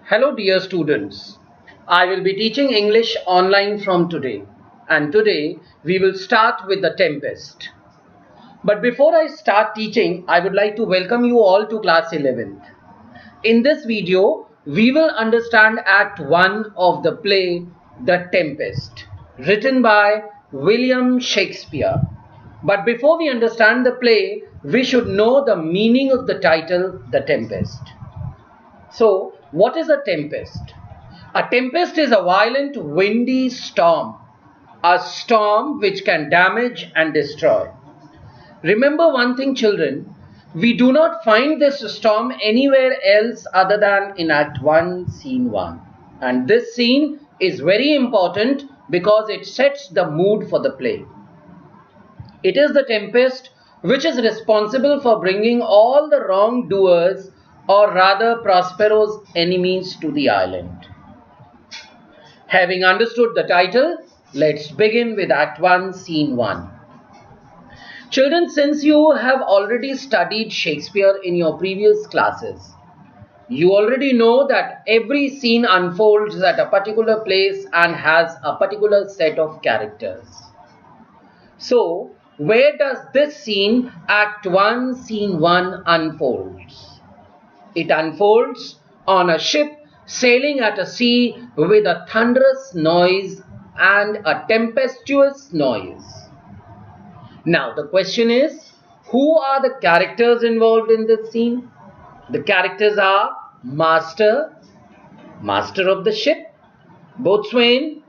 Hello dear students, I will be teaching English online from today, and today we will start with The Tempest. But before I start teaching, I would like to welcome you all to class 11th. In this video, we will understand Act 1 of the play The Tempest, written by William Shakespeare. But before we understand the play, we should know the meaning of the title The Tempest. So, what is a tempest? A tempest is a violent windy storm, a storm which can damage and destroy. Remember one thing, children, we do not find this storm anywhere else other than in Act 1, Scene 1. And this scene is very important because it sets the mood for the play. It is the tempest which is responsible for bringing all the wrongdoers, or rather Prospero's enemies, to the island. Having understood the title, let's begin with Act 1, Scene 1. Children, since you have already studied Shakespeare in your previous classes, you already know that every scene unfolds at a particular place and has a particular set of characters. So, where does this scene, Act 1, Scene 1, unfolds? It unfolds on a ship sailing at a sea with a thunderous noise and a tempestuous noise. Now the question is, who are the characters involved in this scene? The characters are master of the ship; boatswain,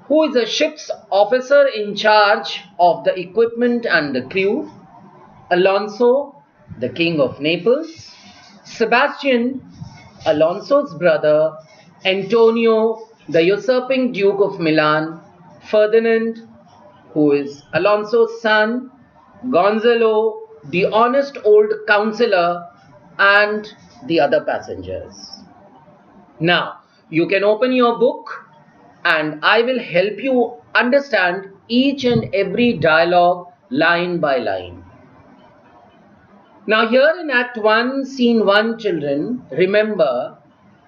who is a ship's officer in charge of the equipment and the crew; Alonso, the king of Naples; Sebastian, Alonso's brother; Antonio, the usurping Duke of Milan; Ferdinand, who is Alonso's son; Gonzalo, the honest old counselor, and the other passengers. Now, you can open your book and I will help you understand each and every dialogue line by line. Now here in Act 1, Scene 1, children, remember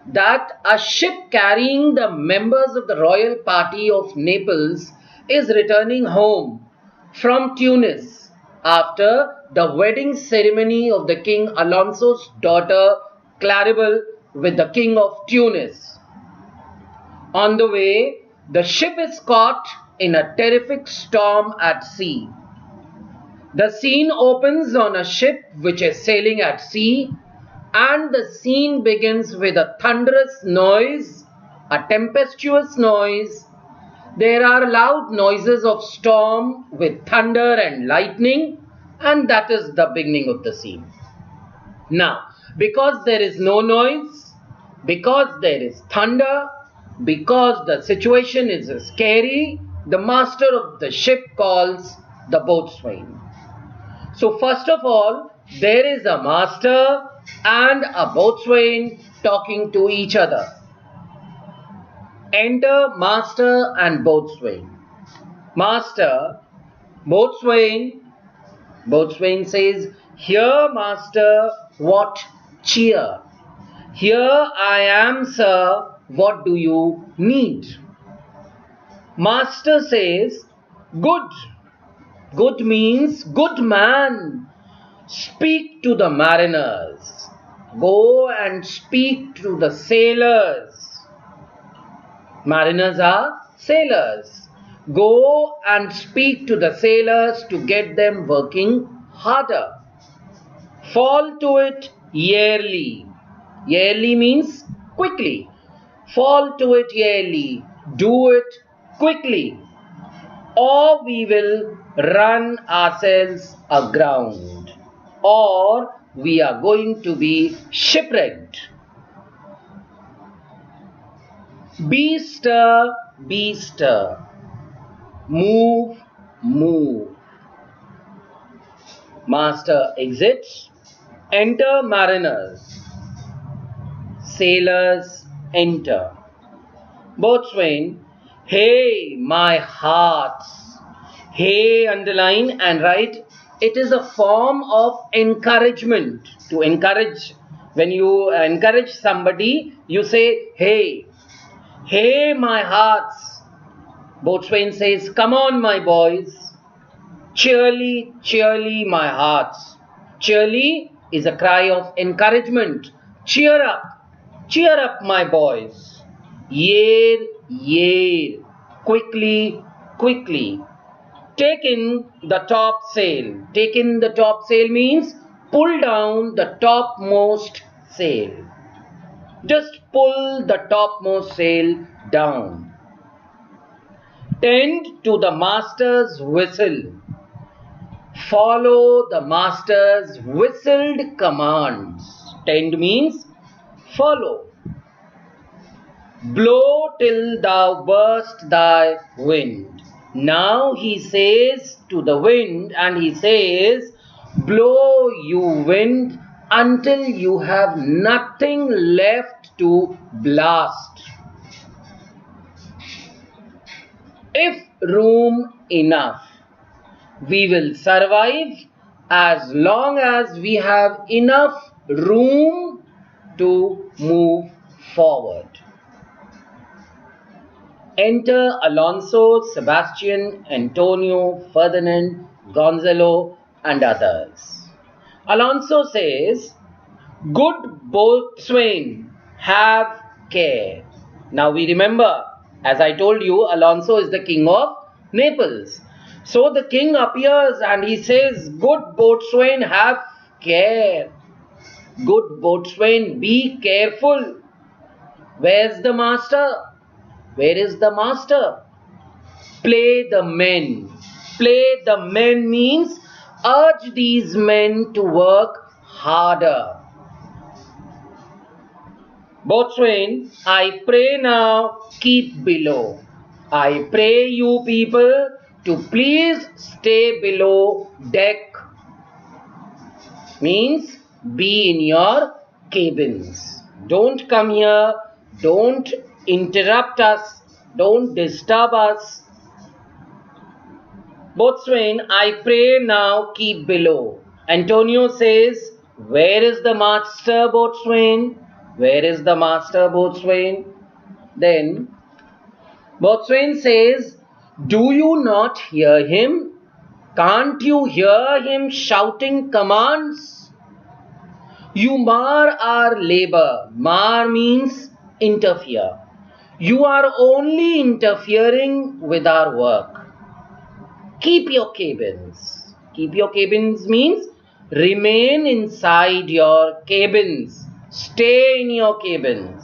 that a ship carrying the members of the royal party of Naples is returning home from Tunis after the wedding ceremony of the King Alonso's daughter Claribel with the King of Tunis. On the way, the ship is caught in a terrific storm at sea. The scene opens on a ship which is sailing at sea, and the scene begins with a thunderous noise, a tempestuous noise. There are loud noises of storm with thunder and lightning, and that is the beginning of the scene. Now, because there is no noise, because there is thunder, because the situation is scary, the master of the ship calls the boatswain. So first of all, there is a master and a boatswain talking to each other. Enter master and boatswain. Master, boatswain. Boatswain says, "Here, master, what cheer? Here I am, sir, what do you need?" Master says, "Good. Good means good man. Speak to the mariners. Go and speak to the sailors." Mariners are sailors. Go and speak to the sailors to get them working harder. Fall to it yearly. Yearly means quickly. Fall to it yearly. Do it quickly, or we will run ourselves aground, or we are going to be shipwrecked. Be stir, be stir. Move, move. Master exits. Enter mariners. Sailors enter. Boatswain, "Hey, my hearts." Hey, underline and write. It is a form of encouragement, to encourage When you encourage somebody, you say, hey, hey, my hearts. Boatswain says, come on, my boys. Cheerly, cheerly, my hearts. Cheerly is a cry of encouragement. Cheer up, my boys. Yare, yare. Quickly, quickly. Take in the top sail. Take in the top sail means pull down the topmost sail. Just pull the topmost sail down. Tend to the master's whistle. Follow the master's whistled commands. Tend means follow. Blow till thou burst thy wind. Now he says to the wind, and he says, blow, you wind, until you have nothing left to blast. If room enough, we will survive as long as we have enough room to move forward. Enter Alonso, Sebastian, Antonio, Ferdinand, Gonzalo, and others. Alonso says, good boatswain, have care. Now we remember, as I told you, Alonso is the king of Naples. So the king appears and he says, good boatswain, have care. Good boatswain, be careful. Where's the master? Where is the master? Play the men. Play the men means urge these men to work harder. Boatswain, I pray now, keep below. I pray you people to please stay below deck. Means be in your cabins. Don't come here. Don't interrupt us. Don't disturb us. Boatswain, I pray now, keep below. Antonio says, where is the master, boatswain? Where is the master, boatswain? Then boatswain says, do you not hear him? Can't you hear him shouting commands? You mar our labor. Mar means interfere. You are only interfering with our work. Keep your cabins. Keep your cabins means remain inside your cabins. Stay in your cabins.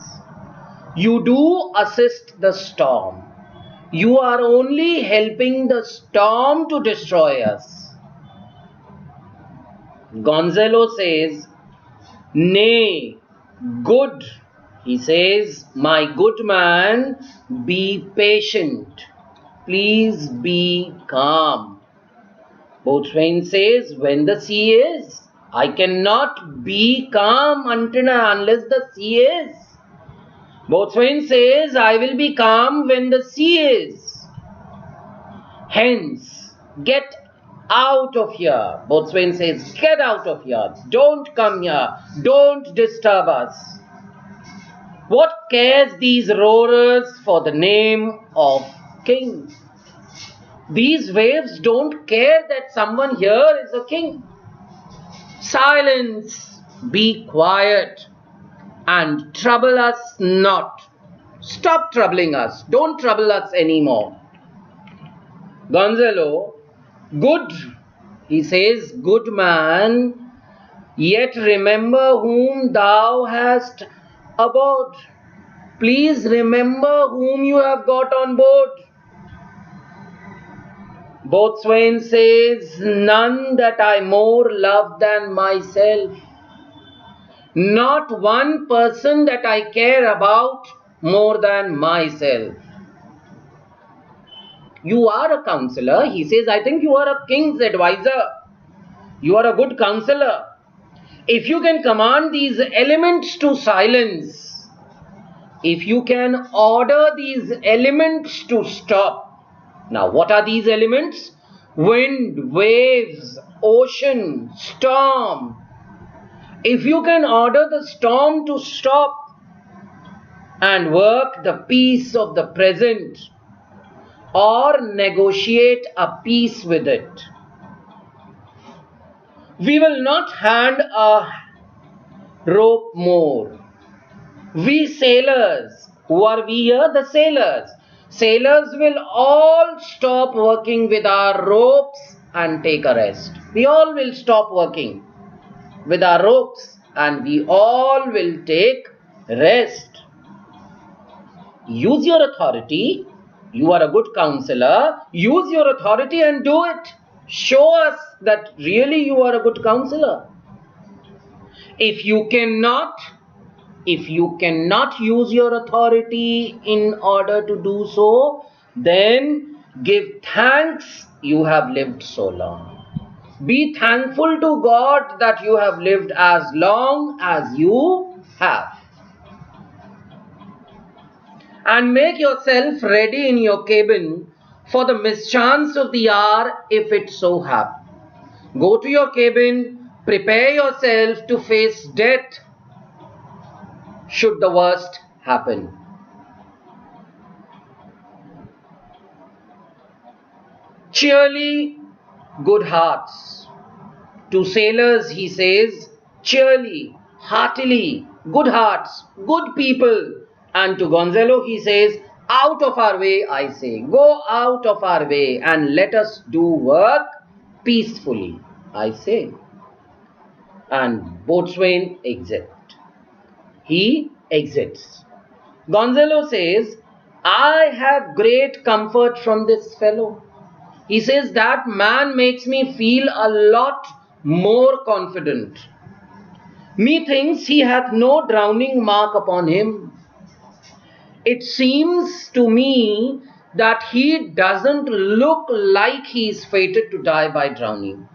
You do assist the storm. You are only helping the storm to destroy us. Gonzalo says, nay, good. He says, my good man, be patient. Please be calm. Boatswain says, when the sea is, I cannot be calm unless the sea is. Boatswain says, I will be calm when the sea is. Hence, get out of here. Boatswain says, get out of here. Don't come here. Don't disturb us. What cares these roarers for the name of king? These waves don't care that someone here is a king. Silence, be quiet, and trouble us not. Stop troubling us. Don't trouble us anymore. Gonzalo, good, he says, good man, yet remember whom thou hast aboard. Please remember whom you have got on board. Boatswain says, none that I more love than myself. Not one person that I care about more than myself. You are a counselor. He says, I think you are a king's advisor. You are a good counselor. If you can command these elements to silence, if you can order these elements to stop. Now, what are these elements? Wind, waves, ocean, storm. If you can order the storm to stop and work the peace of the present, or negotiate a peace with it, we will not hand a rope more. We sailors, who are we here? The sailors. Sailors will all stop working with our ropes and take a rest. We all will stop working with our ropes and we all will take rest. Use your authority. You are a good counselor. Use your authority and do it. Show us that really you are a good counselor. If you cannot use your authority in order to do so, then give thanks you have lived so long. Be thankful to God that you have lived as long as you have. And make yourself ready in your cabin for the mischance of the hour if it so happen. Go to your cabin, prepare yourself to face death should the worst happen. Cheerly, good hearts. To sailors he says, cheerly, heartily, good hearts, good people. And to Gonzalo he says, out of our way, I say, go out of our way and let us do work peacefully, I say. And boatswain exit. He exits. Gonzalo says, I have great comfort from this fellow. He says, that man makes me feel a lot more confident. Methinks he hath no drowning mark upon him. It seems to me that he doesn't look like he is fated to die by drowning.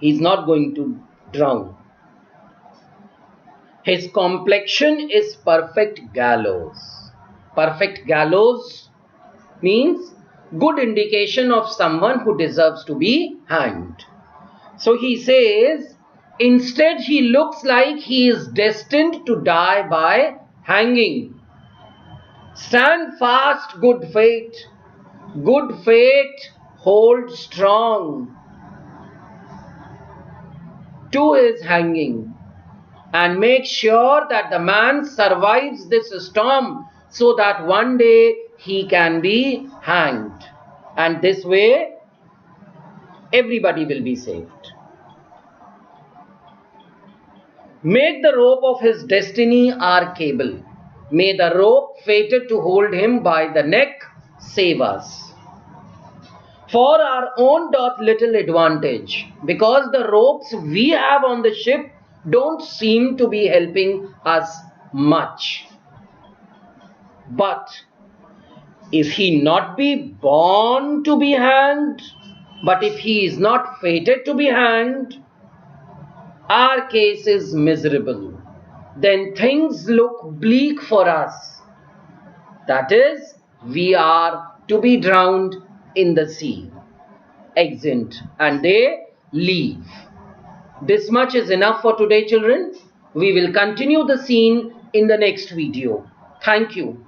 He is not going to drown. His complexion is perfect gallows. Perfect gallows means good indication of someone who deserves to be hanged. So he says, instead he looks like he is destined to die by hanging. Stand fast, good fate. Good fate, hold strong. To his hanging. And make sure that the man survives this storm so that one day he can be hanged. And this way, everybody will be saved. Make the rope of his destiny our cable. May the rope fated to hold him by the neck save us. For our own doth little advantage, because the ropes we have on the ship don't seem to be helping us much. But if he not be born to be hanged, but if he is not fated to be hanged, our case is miserable. Then things look bleak for us. That is, we are to be drowned in the sea. Exit, and they leave. This much is enough for today, children. We will continue the scene in the next video. Thank you.